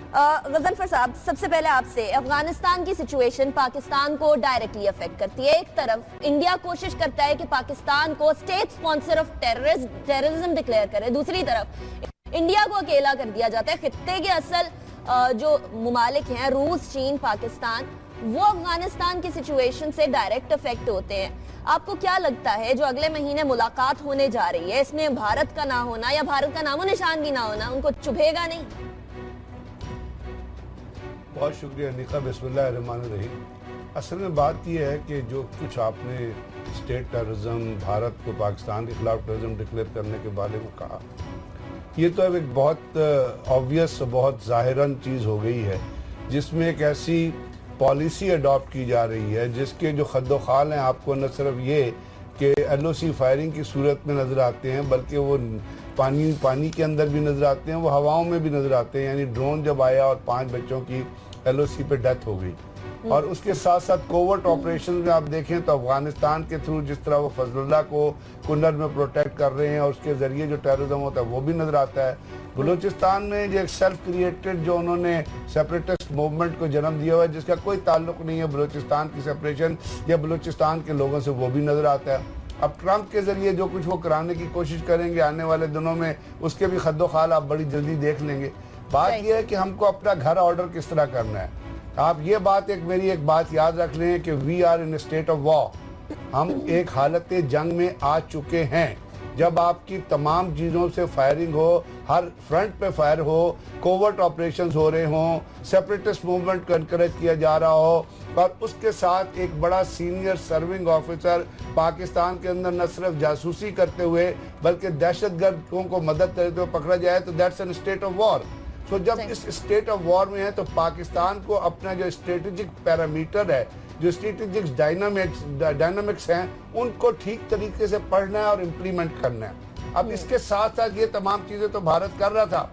गजनफर साहब, सबसे पहले आपसे, अफगानिस्तान की सिचुएशन पाकिस्तान को डायरेक्टली अफेक्ट करती है। एक तरफ इंडिया कोशिश करता है कि पाकिस्तान को state sponsor of terrorism declare करे, दूसरी तरफ इंडिया को अकेला कर दिया जाता है। खित्ते के असल जो मुमालिक हैं, रूस, चीन, पाकिस्तान, वो अफगानिस्तान की सिचुएशन से डायरेक्ट अफेक्ट होते हैं। आपको क्या लगता है जो अगले महीने मुलाकात होने जा रही है, इसमें भारत का ना होना या भारत का नामो निशान भी ना होना उनको चुभेगा नहीं? बहुत शुक्रिया निका, बिस्मिल्लाहिर्रहमानिर्रहीम। असल में बात यह है कि जो कुछ आपने स्टेट टेररिज्म, भारत को पाकिस्तान के खिलाफ टेररिज्म डिक्लेयर करने के बारे में कहा, ये तो अब एक बहुत ऑब्वियस, बहुत ज़ाहिरन चीज़ हो गई है जिसमें एक ऐसी पॉलिसी अडॉप्ट की जा रही है जिसके जो खद्दोखाल हैं आपको न सिर्फ ये कि LOC फायरिंग की सूरत में नज़र आते हैं, बल्कि वो पानी के अंदर भी नज़र आते हैं, वो हवाओं में भी नज़र आते हैं। यानी ड्रोन जब आया और 5 बच्चों की LOC पे डेथ हो गई, और उसके साथ साथ कोवर्ट ऑपरेशन में आप देखें तो अफगानिस्तान के थ्रू जिस तरह वो फजलुल्लाह को कुन्नर में प्रोटेक्ट कर रहे हैं और उसके ज़रिए जो टेररिज्म होता है वो भी नज़र आता है। बलूचिस्तान में जो एक सेल्फ क्रिएटेड जो उन्होंने सेपरेटिस्ट मूवमेंट को जन्म दिया हुआ है जिसका कोई ताल्लुक नहीं है बलूचिस्तान की सेपरेशन या बलूचिस्तान के लोगों से, वो भी नज़र आता है। अब ट्रंप के ज़रिए जो कुछ वो कराने की कोशिश करेंगे आने वाले दिनों में, उसके भी खद्दोखाल आप बड़ी जल्दी देख लेंगे। बात यह है कि हमको अपना घर ऑर्डर किस तरह करना है। आप ये बात मेरी एक बात याद रख लें कि we are in state of war. हम एक हालत जंग में आ चुके हैं। जब आपकी तमाम चीज़ों से फायरिंग हो, हर फ्रंट पे फायर हो, कोवर्ट ऑपरेशंस हो रहे हों, सेपरेटिस्ट मूवमेंट को एनकरेज किया जा रहा हो, और उसके साथ एक बड़ा सीनियर सर्विंग ऑफिसर पाकिस्तान के अंदर न सिर्फ जासूसी करते हुए बल्कि दहशतगर्दों को मदद करते हुए पकड़ा जाए, तो that's an state of war. तो जब इस स्टेट ऑफ वॉर में है तो पाकिस्तान को अपना जो स्ट्रेटेजिक पैरामीटर है, जो स्ट्रेटेजिक डायनामिक्स हैं, उनको ठीक तरीके से पढ़ना है और इम्प्लीमेंट करना है। अब इसके साथ साथ ये तमाम चीज़ें तो भारत कर रहा था,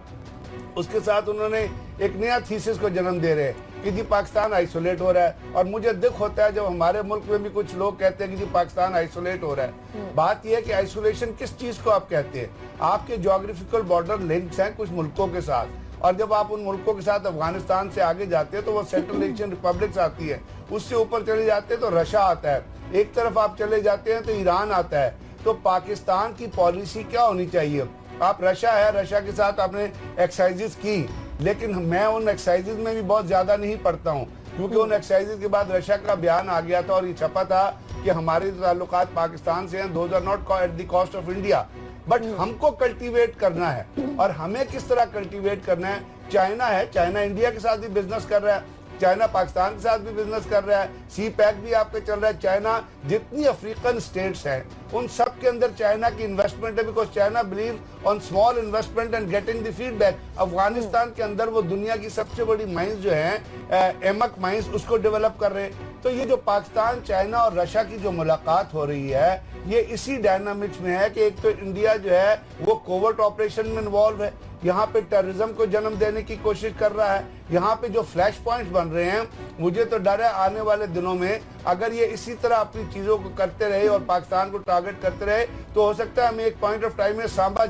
उसके साथ उन्होंने एक नया थीसिस को जन्म दे रहे हैं कि जी पाकिस्तान आइसोलेट हो रहा है। और मुझे दुख होता है जब हमारे मुल्क में भी कुछ लोग कहते हैं कि जी पाकिस्तान आइसोलेट हो रहा है। बात यह है कि आइसोलेशन किस चीज़ को आप कहते हैं? आपके ज्योग्राफिकल बॉर्डर लिंक्स हैं कुछ मुल्कों के साथ, और जब आप उन मुल्कों के साथ अफगानिस्तान से आगे जाते हैं तो वो सेंट्रल एशियन रिपब्लिक्स आती है, उससे ऊपर चले जाते हैं तो रशिया आता है, एक तरफ आप चले जाते हैं तो ईरान आता है। तो पाकिस्तान की पॉलिसी क्या होनी चाहिए? आप रशिया है, रशिया के साथ आपने एक्सरसाइजेस की, लेकिन मैं उन एक्सरसाइजेस में भी बहुत ज़्यादा नहीं पढ़ता हूँ, क्योंकि उन एक्सरसाइजेस के बाद रशिया का बयान आ गया था और ये छपा था कि हमारे ताल्लुकात पाकिस्तान से हैं, those are not at the cost of India. But हमको कल्टीवेट करना है, और हमें किस तरह कल्टीवेट करना है? चाइना है, चाइना इंडिया के साथ भी बिजनेस कर रहा है, चाइना पाकिस्तान के साथ भी बिजनेस कर रहा है, सी पैक भी आपके चल रहा है। चाइना जितनी अफ्रीकन स्टेट्स हैं उन सब के अंदर चाइना की इन्वेस्टमेंट है, because China believe on small investment and getting the feedback. Afghanistan के अंदर वो दुनिया की सबसे बड़ी माइंस जो है एमक माइंस, उसको डेवलप कर रहे हैं। तो ये जो पाकिस्तान, चाइना और रशिया की जो मुलाकात हो रही है, ये इसी डायनामिक्स में है कि एक तो इंडिया जो है वो कोवर्ट ऑपरेशन में इन्वॉल्व है, यहाँ पे टेररिज्म को जन्म देने की कोशिश कर रहा है, यहाँ पे जो फ्लैश पॉइंट्स बन रहे हैं, मुझे तो डर है आने वाले दिनों में अगर ये इसी तरह अपनी चीज़ों को करते रहे और पाकिस्तान को टारगेट करते रहे तो हो सकता है हमें एक पॉइंट ऑफ टाइम में सांबा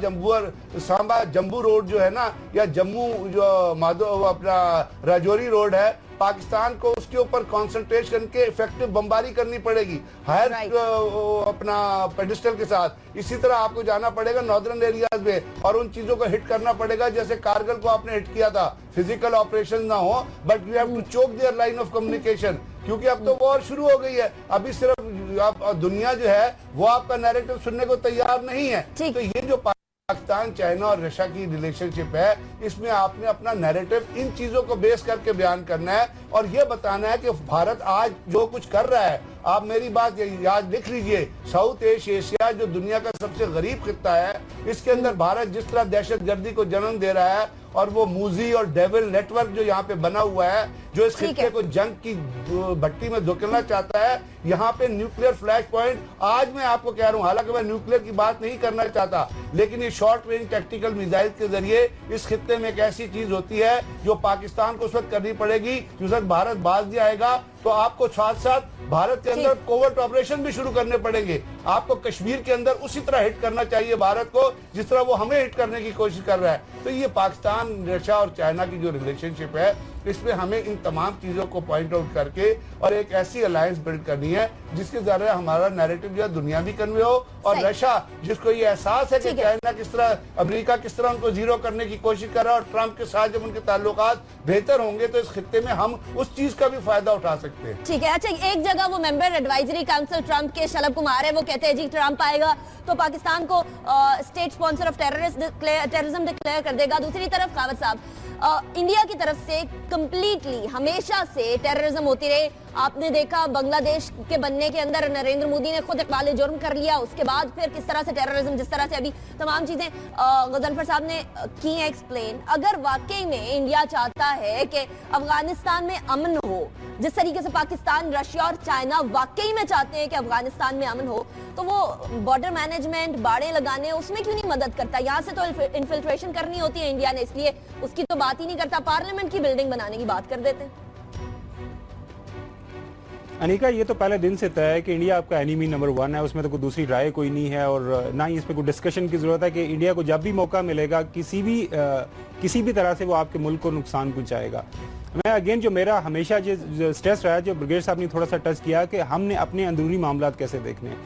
जम्बू रोड जो है ना, या जम्मू जो अपना राजौरी रोड है, पाकिस्तान को उसके ऊपर कॉन्सेंट्रेट करके इफेक्टिव बमबारी करनी पड़ेगी हायर अपना पेडिस्टल के साथ। इसी तरह आपको जाना पड़ेगा नॉर्दर्न एरियाज में और उन चीजों को हिट करना पड़ेगा जैसे कारगिल को आपने हिट किया था। फिजिकल ऑपरेशन ना हो, but you have to choke their line of communication, क्योंकि अब तो वॉर शुरू हो गई है। अभी सिर्फ दुनिया जो है वो आपका नैरेटिव सुनने को तैयार नहीं है। तो ये जो पाकिस्तान, चाइना और रशिया की रिलेशनशिप है, इसमें आपने अपना नैरेटिव इन चीजों को बेस करके बयान करना है और यह बताना है कि भारत आज जो कुछ कर रहा है, आप मेरी बात याद लिख लीजिए, साउथ एशिया जो दुनिया का सबसे गरीब खित्ता है, इसके अंदर भारत जिस तरह दहशतगर्दी को जन्म दे रहा है और वो मूजी और डेविल नेटवर्क जो यहाँ पे बना हुआ है, जो इस खित्ते को जंग की भट्टी में धकेलना चाहता है, यहाँ पे न्यूक्लियर फ्लैश पॉइंट, आज मैं आपको कह रहा हूँ, हालांकि मैं न्यूक्लियर की बात नहीं करना चाहता, लेकिन ये शॉर्ट रेंज टैक्टिकल मिसाइल के जरिए इस खित्ते में एक ऐसी चीज होती है जो पाकिस्तान को उस वक्त करनी पड़ेगी, जिस वक्त भारत बाज जाएगा तो आपको साथ साथ भारत के अंदर कोवर्ट ऑपरेशन भी शुरू करने पड़ेंगे। आपको कश्मीर के अंदर उसी तरह हिट करना चाहिए भारत को जिस तरह वो हमें हिट करने की कोशिश कर रहा है। तो ये पाकिस्तान, रशिया और चाइना की जो रिलेशनशिप है, इसमें हमें इन तमाम चीजों को पॉइंट आउट करके और एक ऐसी अलायंस बिल्ड करनी है जिसके जरिए हमारा नैरेटिव जो है दुनिया भी कन्वे हो, और रशिया जिसको ये एहसास है कि चाइना किस तरह, अमेरिका किस तरह उनको जीरो करने की कोशिश कर रहा है, और ट्रंप के साथ जब उनके ताल्लुकात बेहतर होंगे तो इस खित्ते में हम उस चीज का भी फायदा उठा सकते हैं। ठीक है। अच्छा, एक जगह वो मेंबर एडवाइजरी काउंसिल ट्रंप के शलभ कुमार है, वो कहते हैं जी ट्रंप आएगा तो पाकिस्तान को state sponsor of terrorism declare कर देगा। दूसरी तरफ खावर साहब, इंडिया की तरफ से कंप्लीटली हमेशा से टेररिज्म होती रही। आपने देखा बांग्लादेश के बनने के अंदर नरेंद्र मोदी ने खुद इकबाल जुर्म कर लिया, उसके बाद फिर किस तरह से टेररिज्म, जिस तरह से अभी तमाम चीजें गजनफर साहब ने की हैं एक्सप्लेन। अगर वाकई में इंडिया चाहता है कि अफगानिस्तान में अमन हो, जिस तरीके से पाकिस्तान, रशिया और चाइना वाकई में चाहते हैं कि अफगानिस्तान में अमन हो, तो वो बॉर्डर मैनेजमेंट, बाड़े लगाने, उसमें क्यों नहीं मदद करता? यहाँ से तो इन्फिल्ट्रेशन करनी होती है इंडिया ने, इसलिए उसकी तो बात ही नहीं करता, पार्लियामेंट की बिल्डिंग बनाने की बात कर देते हैं। अनिका, ये तो पहले दिन से तय है कि इंडिया आपका एनिमी नंबर 1 है, उसमें तो कोई दूसरी राय कोई नहीं है, और ना ही इस पर कोई डिस्कशन की जरूरत है कि इंडिया को जब भी मौका मिलेगा किसी भी तरह से वो आपके मुल्क को नुकसान पहुंचाएगा। मैं अगेन, जो मेरा हमेशा जो स्ट्रेस रहा है, जो ब्रिगेड साहब ने थोड़ा सा टच किया कि हमने अपने अंदरूनी मामला कैसे देखने हैं।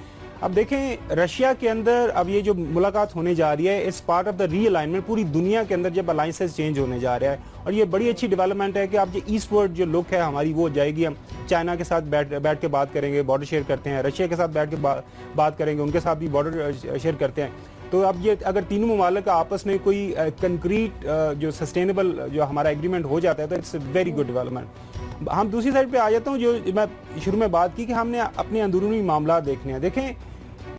अब देखें, रशिया के अंदर अब ये जो मुलाकात होने जा रही है, इस पार्ट ऑफ द रीअलाइनमेंट, पूरी दुनिया के अंदर जब अलाइंसेस चेंज होने जा रहा है, और ये बड़ी अच्छी डेवलपमेंट है कि अब जो ईस्टवर्ड जो लुक है हमारी वो हो जाएगी। हम चाइना के साथ बैठ के बात करेंगे, बॉर्डर शेयर करते हैं, रशिया के साथ बैठ के बात करेंगे, उनके साथ भी बॉर्डर शेयर करते हैं। तो अब ये अगर तीनों ममालिक का आपस में कोई कंक्रीट जो सस्टेनेबल जो हमारा एग्रीमेंट हो जाता है, तो इट्स वेरी गुड डेवलपमेंट। हम दूसरी साइड पे आ जाता हूँ, जो मैं शुरू में बात की कि हमने अपने अंदरूनी मामला देखने हैं। देखें,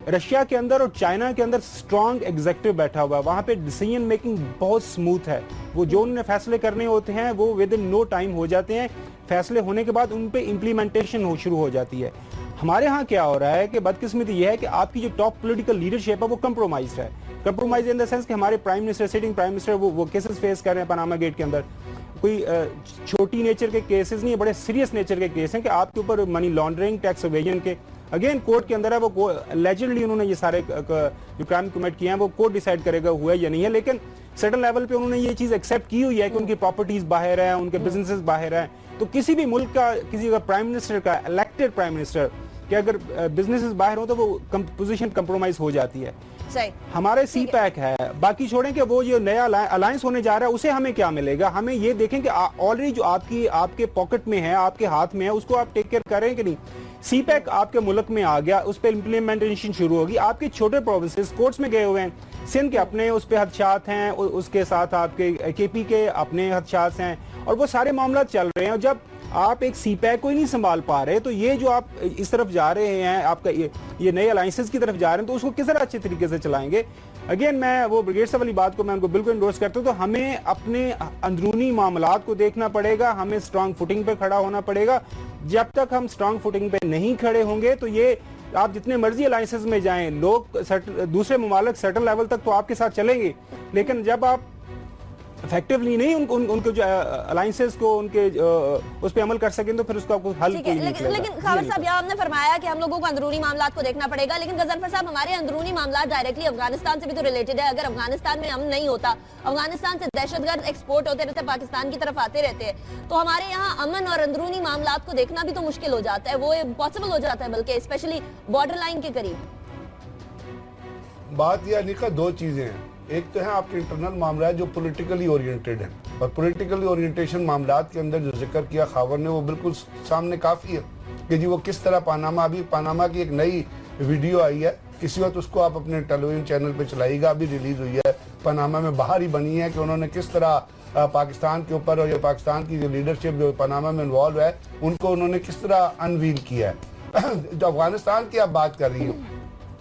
रशिया के अंदर और चाइना के अंदर स्ट्रॉन्ग एग्जीक्यूटिव बैठा हुआ है, वहां पे डिसीजन मेकिंग बहुत स्मूथ है। वो जो उन्होंने फैसले करने होते हैं वो विद इन नो टाइम हो जाते हैं, फैसले होने के बाद उन पे इम्प्लीमेंटेशन शुरू हो जाती है। हमारे यहाँ क्या हो रहा है कि बदकिस्मती यह है कि आपकी जो टॉप पॉलिटिकल लीडरशिप है वो कंप्रोमाइज है। कंप्रोमाइज इन द सेंस कि हमारे prime minister, sitting prime minister, वो केसेस फेस कर रहे हैं पनामा गेट के अंदर। कोई छोटी नेचर के केसेस नहीं, बड़े सीरियस नेचर के केस हैं कि आपके ऊपर मनी लॉन्ड्रिंग, टैक्स एवेजन के, अगेन कोर्ट के अंदर है, वो एलिजिडली उन्होंने ये सारे जो क्राइम कमिट किए हैं वो कोर्ट डिसाइड करेगा हुआ है या नहीं है, लेकिन सर्टेन लेवल पे उन्होंने ये चीज एक्सेप्ट की हुई है कि उनकी प्रॉपर्टीज बाहर है, उनके बिजनेसेस बाहर है। तो किसी भी मुल्क का, किसी का प्राइम मिनिस्टर का, इलेक्टेड प्राइम मिनिस्टर के अगर बिजनेसेस बाहर हो तो वो पोजीशन कंप्रोमाइज हो जाती है। हमारे सी पैक है, बाकी छोड़ें कि वो जो नया अलायंस होने जा रहा है उसे हमें क्या मिलेगा। हमें ये देखें कि ऑलरेडी जो आपके पॉकेट में है, आपके हाथ में है, उसको आप टेक केयर करें कि नहीं। सी पैक आपके मुल्क में आ गया, उस पर इम्प्लीमेंटेशन शुरू होगी। आपके छोटे प्रोविंसेस कोर्ट्स में गए हुए हैं, सिंध के अपने उस पर हदशात हैं, उसके साथ आपके केपी के अपने हदशात हैं, और वो सारे मामला चल रहे हैं। और जब आप एक सी पैक को ही नहीं संभाल पा रहे, तो ये जो आप इस तरफ जा रहे हैं, आपका ये नए अलायंसेस की तरफ जा रहे हैं, तो उसको किस तरह अच्छे तरीके से चलाएंगे। अगेन, मैं वो ब्रिगेड साहब वाली बात को मैं उनको बिल्कुल इंडोर्स करता हूँ। तो हमें अपने अंदरूनी मामलात को देखना पड़ेगा, हमें स्ट्रांग फुटिंग पे खड़ा होना पड़ेगा। जब तक हम स्ट्रांग फुटिंग पे नहीं खड़े होंगे तो ये आप जितने मर्जी अलायंसेस में जाएं, लोग दूसरे ममालिक सर्टेन लेवल तक तो आपके साथ चलेंगे, लेकिन जब आप इफेक्टिवली नहीं उनके जो अलायंसेस को उनके उस पे अमल कर सकें तो फिर उसका कोई हल कोई नहीं निकलेगा। लेकिन खावर साहब, यहाँ हमने फरमाया कि हम लोगों को अंदरूनी मामलात को देखना पड़ेगा, लेकिन गजनफर साहब, हमारे अंदरूनी मामलात डायरेक्टली अफगानिस्तान से भी तो रिलेटेड है। अगर अफगानिस्तान में अमन नहीं होता, अफगानिस्तान से दहशतगर्द एक्सपोर्ट होते रहते, पाकिस्तान की तरफ आते रहते हैं, तो हमारे यहाँ अमन और अंदरूनी मामलात को देखना भी तो मुश्किल हो जाता है, वो इम्पॉसिबल हो जाता है, बल्कि स्पेशली बॉर्डर लाइन के करीब। बात यह निका दो चीजें हैं। एक तो है आपके इंटरनल मामला है जो पॉलिटिकली ओरिएंटेड है, और पॉलिटिकली ओरिएंटेशन मामलात के अंदर जो जिक्र किया खावर ने वो बिल्कुल सामने काफ़ी है कि जी वो किस तरह पानामा, अभी पानामा की एक नई वीडियो आई है, किसी वक्त उसको आप अपने टेलीविजन चैनल पे चलाइएगा, अभी रिलीज हुई है, पनामा में बाहर ही बनी है कि उन्होंने किस तरह पाकिस्तान के ऊपर, और ये पाकिस्तान की जो लीडरशिप जो पनामा में इन्वॉल्व है उनको उन्होंने किस तरह अनवील किया है। जो अफगानिस्तान की आप बात कर रही हो,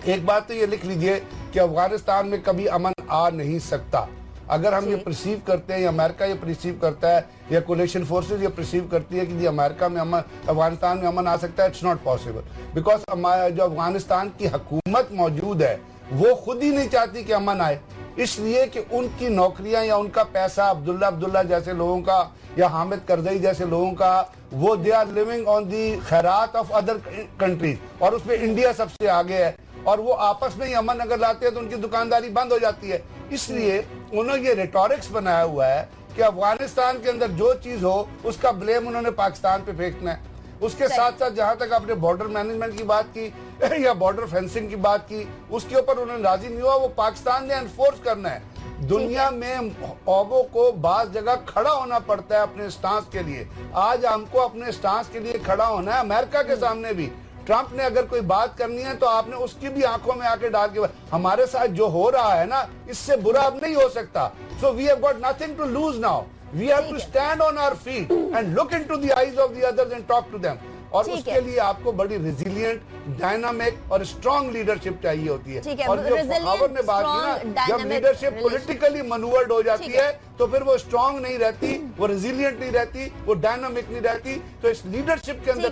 एक बात तो ये लिख लीजिए कि अफगानिस्तान में कभी अमन आ नहीं सकता। अगर हम ये परसीव करते हैं, या अमेरिका ये परसीव करता है, या कोलिशन फोर्सेस ये परसीव करती है कि जी अमेरिका में अमन, अफगानिस्तान में अमन आ सकता है, इट्स नॉट पॉसिबल। बिकॉज जो अफगानिस्तान की हुकूमत मौजूद है वो खुद ही नहीं चाहती कि अमन आए। इसलिए कि उनकी नौकरियां या उनका पैसा अब्दुल्ला जैसे लोगों का या हामिद करजई जैसे लोगों का, वो they are living on the खैरात ऑफ अदर कंट्रीज, और उसमें इंडिया सबसे आगे है, और वो आपस में ही अमन अगर लाते हैं तो उनकी दुकानदारी बंद हो जाती है। इसलिए उन्होंने ये रिटोरिक्स बनाया हुआ है कि अफगानिस्तान के अंदर जो चीज हो उसका ब्लेम उन्होंने पाकिस्तान पे फेंकना है। उसके साथ साथ जहां तक आपने बॉर्डर मैनेजमेंट की बात की या बॉर्डर फेंसिंग की बात की, उसके ऊपर उन्होंने राजी नहीं हुआ। वो पाकिस्तान ने एनफोर्स करना है। दुनिया में औबों को बाज जगह खड़ा होना पड़ता है अपने स्टांस के लिए। आज हमको अपने स्टांस के लिए खड़ा होना है। अमेरिका के सामने भी ट्रंप ने अगर कोई बात करनी है तो आपने उसकी भी आंखों में आके डाल के, हमारे साथ जो हो रहा है ना, इससे बुरा अब नहीं हो सकता। So we have got nothing to lose now. We have to stand on our feet and look into the eyes of the others and talk to them. और उसके लिए आपको बड़ी रिजिलियंट, डायनामिक और स्ट्रॉन्ग लीडरशिप चाहिए होती है। और जो फखावर ने बात की ना, जब लीडरशिप पॉलिटिकली मनूवर्ड हो जाती है तो फिर वो स्ट्रॉन्ग नहीं रहती, वो रिजिलियंट नहीं रहती, वो डायनामिक नहीं रहती। तो इस लीडरशिप के अंदर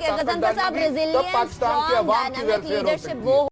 तो पाकिस्तान के अवाम की वेलफेयर हो सकती है।